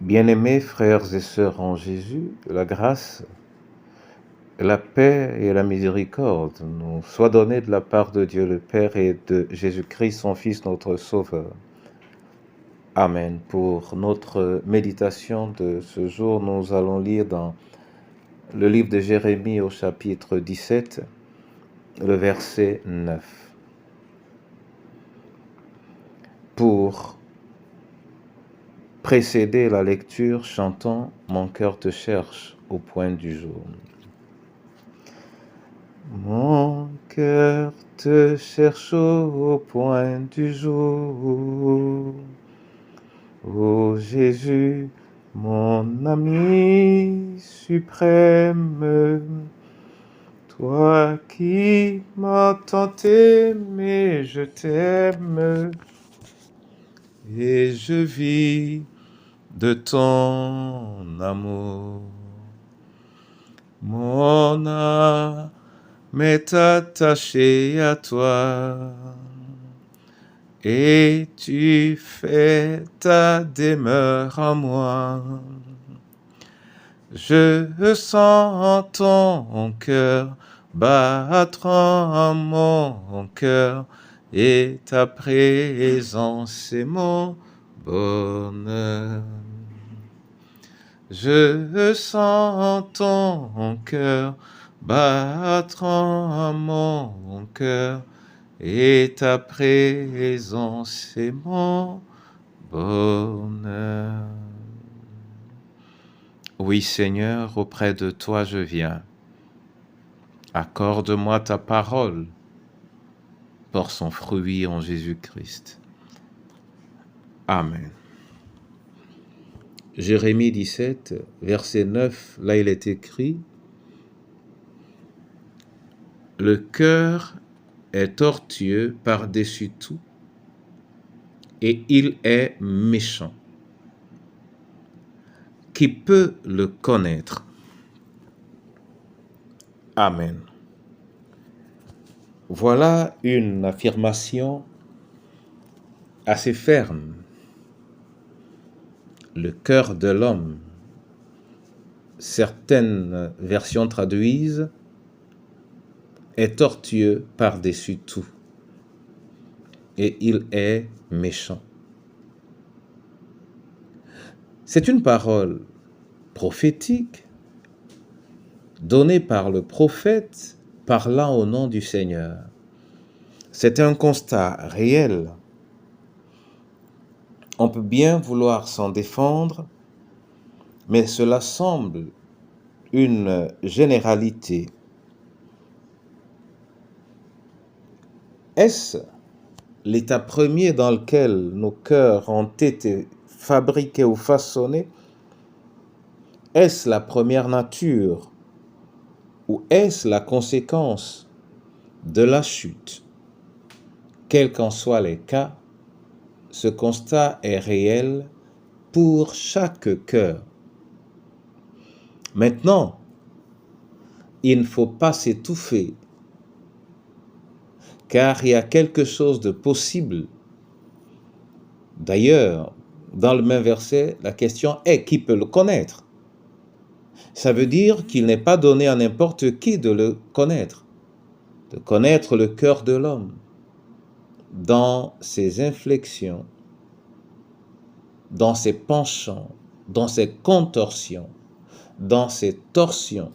Bien-aimés frères et sœurs en Jésus, la grâce, la paix et la miséricorde nous soient données de la part de Dieu le Père et de Jésus-Christ, son Fils, notre Sauveur. Amen. Pour notre méditation de ce jour, nous allons lire dans le livre de Jérémie au chapitre 17, le verset 9. Pour précéder la lecture, chantons « Mon cœur te cherche » au point du jour. Mon cœur te cherche au point du jour. Ô Jésus, mon ami suprême, toi qui m'as tant aimé, je t'aime, et je vis de ton amour. Mon âme m'est attaché à toi, et tu fais ta demeure en moi. Je sens ton cœur battre en mon cœur, et ta présence est mon bonheur. Je sens ton cœur battre en mon cœur, et ta présence est mon bonheur. Oui, Seigneur, auprès de toi je viens. Accorde-moi ta parole, porte son fruit en Jésus-Christ. Amen. Jérémie 17, verset 9, là il est écrit « Le cœur est tortueux par-dessus tout, et il est méchant. Qui peut le connaître ?» Amen. Voilà une affirmation assez ferme. Le cœur de l'homme. Certaines versions traduisent est tortueux par-dessus tout, et il est méchant. C'est une parole prophétique donnée par le prophète parlant au nom du Seigneur. C'est un constat réel. On peut bien vouloir s'en défendre, mais cela semble une généralité. Est-ce l'état premier dans lequel nos cœurs ont été fabriqués ou façonnés? Est-ce la première nature ou est-ce la conséquence de la chute? Quels qu'en soient les cas, ce constat est réel pour chaque cœur. Maintenant, il ne faut pas s'étouffer, car il y a quelque chose de possible. D'ailleurs, dans le même verset, la question est qui peut le connaître? Ça veut dire qu'il n'est pas donné à n'importe qui de le connaître, de connaître le cœur de l'homme dans ses inflexions, dans ses penchants, dans ses contorsions, dans ses torsions.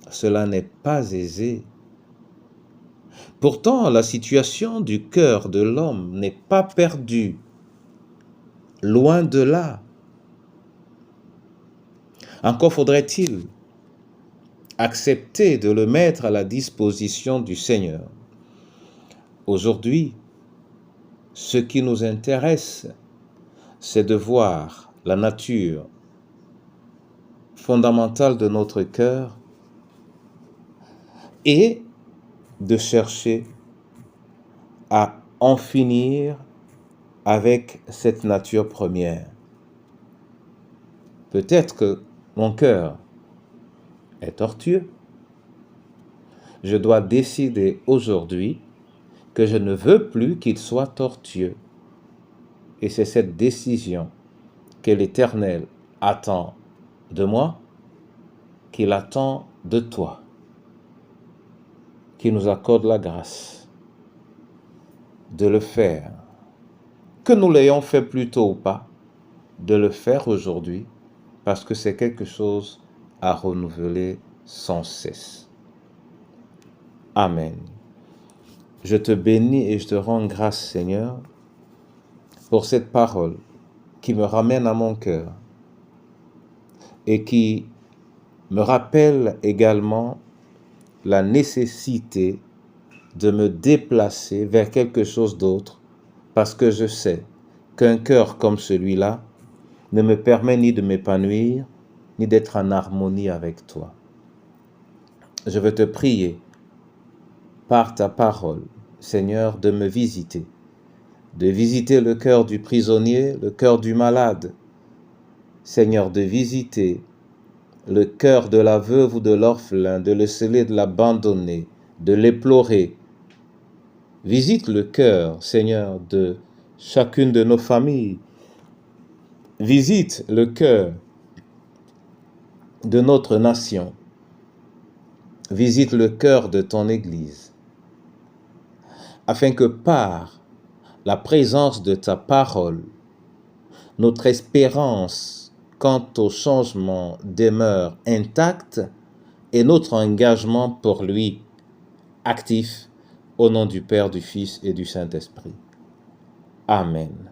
Cela n'est pas aisé. Pourtant, la situation du cœur de l'homme n'est pas perdue. Loin de là. Encore faudrait-il accepter de le mettre à la disposition du Seigneur. Aujourd'hui, ce qui nous intéresse, c'est de voir la nature fondamentale de notre cœur et de chercher à en finir avec cette nature première. Peut-être que mon cœur est tortueux. Je dois décider aujourd'hui que je ne veux plus qu'il soit tortueux. Et c'est cette décision que l'Éternel attend de moi, qu'il attend de toi, qu'il nous accorde la grâce de le faire, que nous l'ayons fait plus tôt ou pas, de le faire aujourd'hui, parce que c'est quelque chose à renouveler sans cesse. Amen. Je te bénis et je te rends grâce, Seigneur, pour cette parole qui me ramène à mon cœur et qui me rappelle également la nécessité de me déplacer vers quelque chose d'autre, parce que je sais qu'un cœur comme celui-là ne me permet ni de m'épanouir, ni d'être en harmonie avec toi. Je veux te prier, par ta parole, Seigneur, de me visiter, de visiter le cœur du prisonnier, le cœur du malade, Seigneur, de visiter le cœur de la veuve ou de l'orphelin, de le sceller, de l'abandonner, de l'éplorer. Visite le cœur, Seigneur, de chacune de nos familles. Visite le cœur de notre nation. Visite le cœur de ton Église, afin que par la présence de ta parole, notre espérance quant au changement demeure intacte et notre engagement pour lui actif, au nom du Père, du Fils et du Saint-Esprit. Amen.